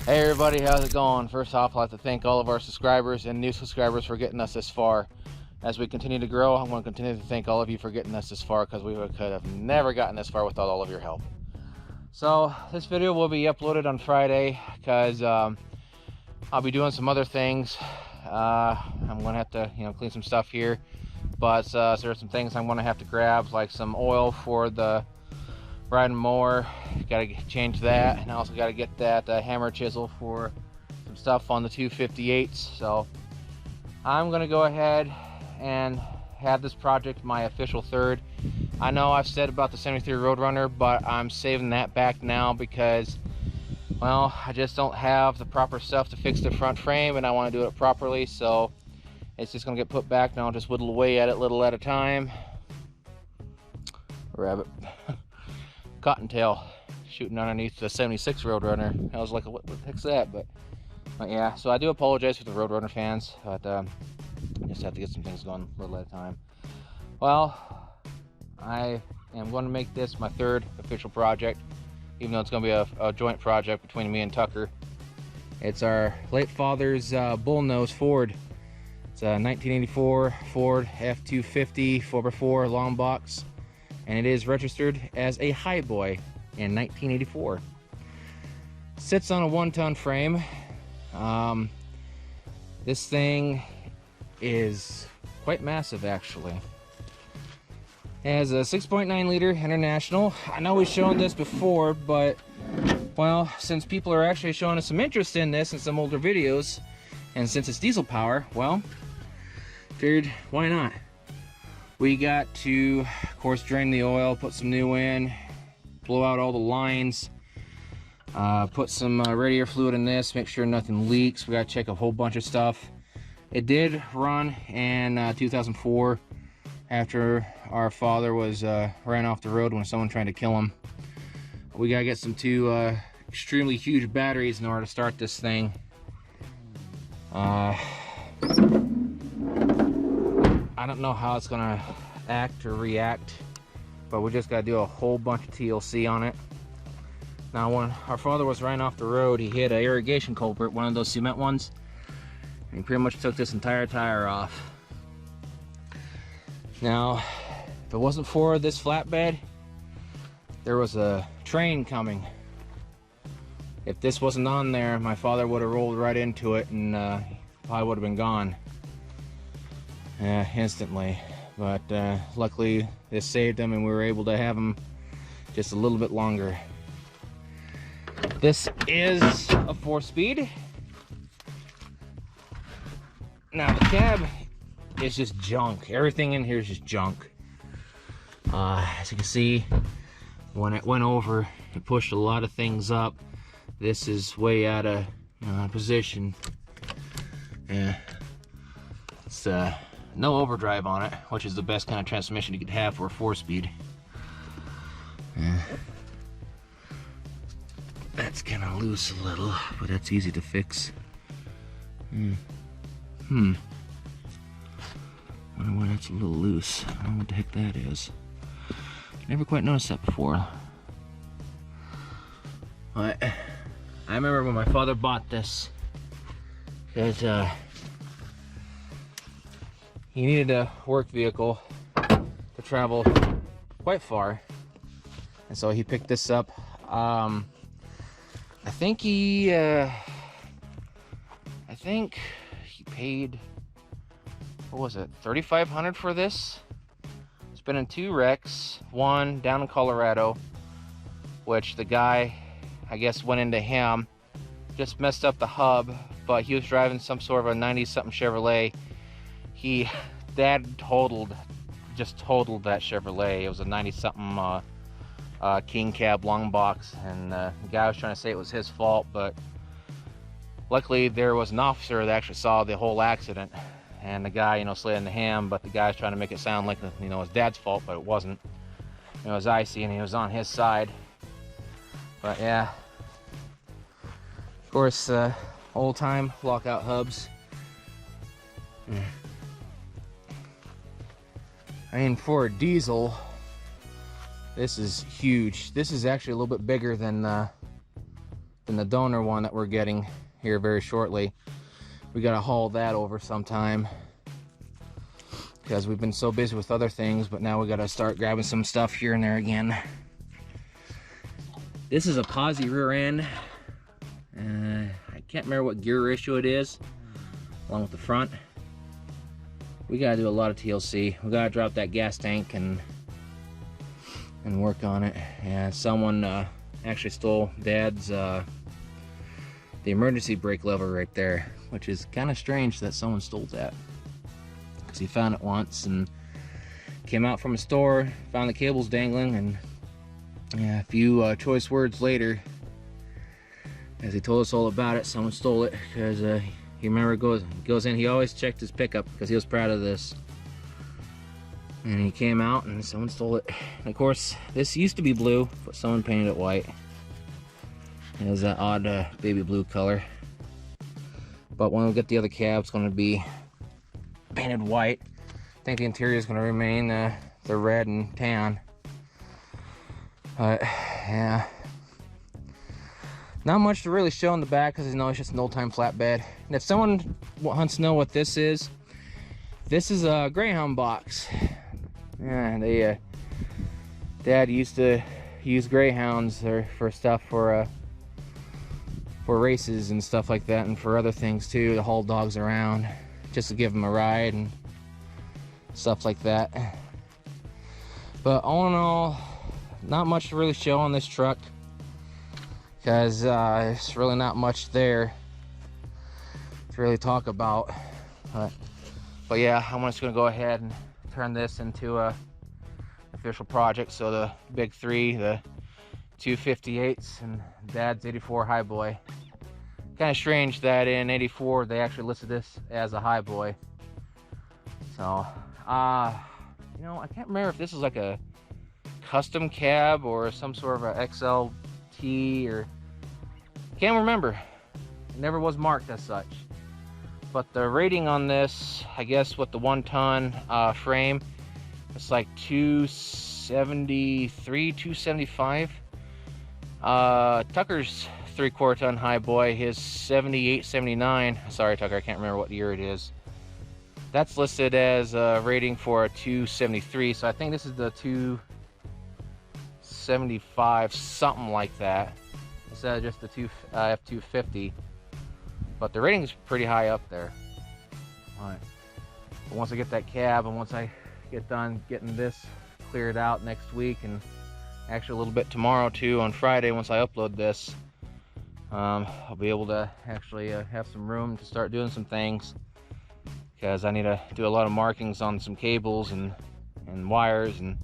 Hey everybody, how's it going? First off, I'd like to thank all of our subscribers and new subscribers for getting us this far. As we continue to grow, I'm going to continue to thank all of you for getting us this far, because we could have never gotten this far without all of your help. So this video will be uploaded on Friday, because I'll be doing some other things. I'm going to have to clean some stuff here, but so there's some things I'm going to have to grab, like some oil for the riding mower. Got to change that, and I also got to get that hammer chisel for some stuff on the 258s. So I'm gonna go ahead and have this project my official third. I know I've said about the 73 Roadrunner, but I'm saving that back now because, well, I just don't have the proper stuff to fix the front frame, and I want to do it properly. So it's just gonna get put back now. I'll just whittle away at it little at a time. Rabbit. Cottontail shooting underneath the 76 Roadrunner. I was like, what the heck's that? But yeah, so I do apologize for the Roadrunner fans, but I just have to get some things going a little at a time. Well, I am going to make this my third official project, even though it's going to be a joint project between me and Tucker. It's our late father's Bullnose Ford. It's a 1984 Ford F250 4x4 Longbox, and it is registered as a Highboy in 1984. Sits on a 1-ton frame. This thing is quite massive, actually. It has a 6.9 liter International. I know we've shown this before, but well, since people are actually showing us some interest in this in some older videos, and since it's diesel power, well, figured why not. We got to, of course, drain the oil, put some new in, blow out all the lines, put some radiator fluid in this, make sure nothing leaks. We got to check a whole bunch of stuff. It did run in 2004 after our father was ran off the road when someone tried to kill him. We got to get some two extremely huge batteries in order to start this thing. I don't know how it's gonna act or react, but we just gotta do a whole bunch of TLC on it. Now, when our father was riding off the road, he hit an irrigation culvert, one of those cement ones, and he pretty much took this entire tire off. Now, if it wasn't for this flatbed, there was a train coming. If this wasn't on there, my father would have rolled right into it and probably would have been gone. Instantly, but luckily this saved him, and we were able to have him just a little bit longer. This is a 4-speed. Now the cab is just junk. Everything in here is just junk. As you can see, when it went over, it pushed a lot of things up. This is way out of position. Yeah, it's no overdrive on it, which is the best kind of transmission you could have for a 4-speed. Yeah. That's kind of loose a little, but that's easy to fix. Wonder why that's a little loose. I don't know what the heck that is. Never quite noticed that before. But I remember when my father bought this, that he needed a work vehicle to travel quite far, and so he picked this up. I think he paid, what was it, $3,500 for this. It's been in 2 wrecks, one down in Colorado, which the guy, I guess, went into him, just messed up the hub, but he was driving some sort of a 90-something Chevrolet. Dad just totaled that Chevrolet. It was a 90-something King Cab long box, and the guy was trying to say it was his fault, but luckily there was an officer that actually saw the whole accident, and the guy, slid into him, but the guy's trying to make it sound like, his dad's fault, but it wasn't. It was icy, and he was on his side. But yeah, of course, old-time lockout hubs. I mean, for a diesel, this is huge. This is actually a little bit bigger than than the donor one that we're getting here very shortly. We gotta haul that over sometime because we've been so busy with other things, but now we gotta start grabbing some stuff here and there again. This is a posi rear end. I can't remember what gear ratio it is, along with the front. We gotta do a lot of TLC. We gotta drop that gas tank and work on it. And someone actually stole Dad's the emergency brake lever right there, which is kind of strange that someone stole that, because he found it once and came out from a store, found the cables dangling, and yeah, a few choice words later, as he told us all about it, someone stole it. Because he remember goes in, he always checked his pickup because he was proud of this, and he came out and someone stole it. And of course, this used to be blue, but someone painted it white. It was that odd baby blue color. But when we get the other cab, it's going to be painted white. I think the interior is going to remain the red and tan. But yeah, not much to really show in the back because it's just an old-time flatbed. And if someone wants to know what this is a Greyhound box. Yeah, Dad used to use Greyhounds for stuff for races and stuff like that, and for other things too, to haul dogs around, just to give them a ride and stuff like that. But all in all, not much to really show on this truck, because there's really not much there to really talk about. But yeah, I'm just gonna go ahead and turn this into a official project. So the big three, the 258s and Dad's 84 Highboy. Kind of strange that in 84 they actually listed this as a Highboy. So you know, I can't remember if this is like a custom cab or some sort of a XLT, or can't remember. It never was marked as such. But the rating on this, I guess with the 1-ton frame, it's like 273, 275. Tucker's 3/4 ton Highboy, his 78, 79. Sorry, Tucker, I can't remember what year it is. That's listed as a rating for a 273, so I think this is the 275, something like that, instead of just the F250. But the rating is pretty high up there. All right. But once I get that cab, and once I get done getting this cleared out next week, and actually a little bit tomorrow too, on Friday once I upload this, I'll be able to actually have some room to start doing some things, because I need to do a lot of markings on some cables and wires, and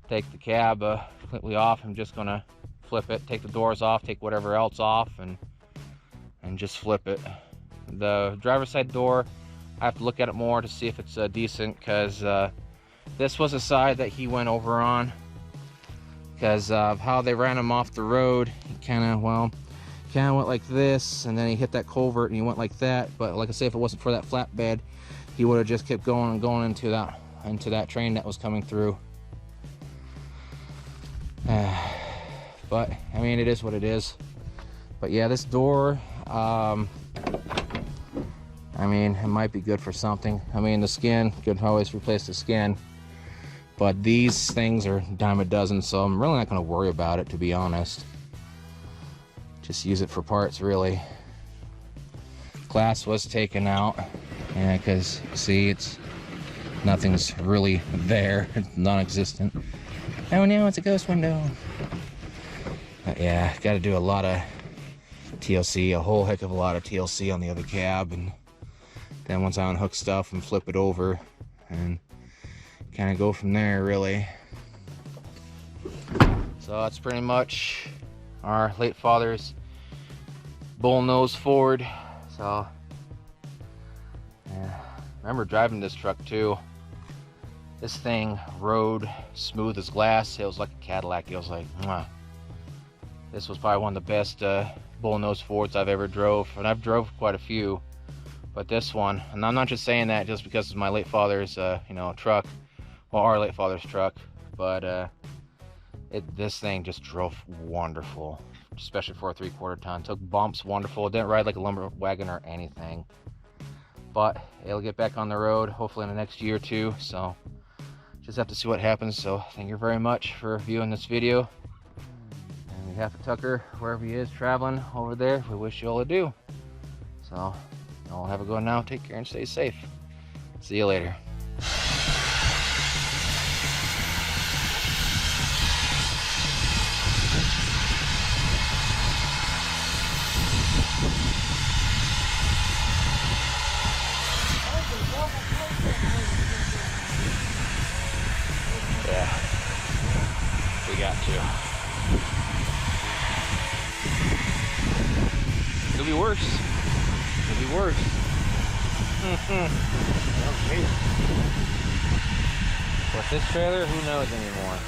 take the cab completely off. I'm just gonna flip it, take the doors off, take whatever else off, and just flip it. The driver's side door, I have to look at it more to see if it's decent, because this was a side that he went over on, because of how they ran him off the road. He kind of went like this, and then he hit that culvert and he went like that. But like I say, if it wasn't for that flatbed, he would have just kept going and going into that train that was coming through. But I mean, it is what it is. But yeah, this door, I mean, it might be good for something. I mean, the skin, could always replace the skin, but these things are a dime a dozen, so I'm really not going to worry about it, to be honest. Just use it for parts, really. Glass was taken out, yeah, because see, nothing's really there. It's non-existent. Oh no, it's a ghost window. But yeah, got to do a lot of TLC, a whole heck of a lot of TLC on the other cab, and then once I unhook stuff and flip it over, and kind of go from there, really. So that's pretty much our late father's Bullnose Ford. So yeah, remember driving this truck too. This thing rode smooth as glass. It was like a Cadillac. It was like, mwah. This was probably one of the best Bullnose Fords I've ever drove, and I've drove quite a few, but this one, and I'm not just saying that just because it's my late father's you know, truck, well, our late father's truck, but this thing just drove wonderful. especially for a 3/4 ton. Took bumps, wonderful. It didn't ride like a lumber wagon or anything. But it'll get back on the road hopefully in the next year or two. So just have to see what happens. So thank you very much for viewing this video. And on behalf of Tucker, wherever he is traveling over there, we wish you all adieu. So I'll have a go now. Take care and stay safe. See you later. Yeah, we got to. Could be worse. Could be worse. Okay. With this trailer, who knows anymore?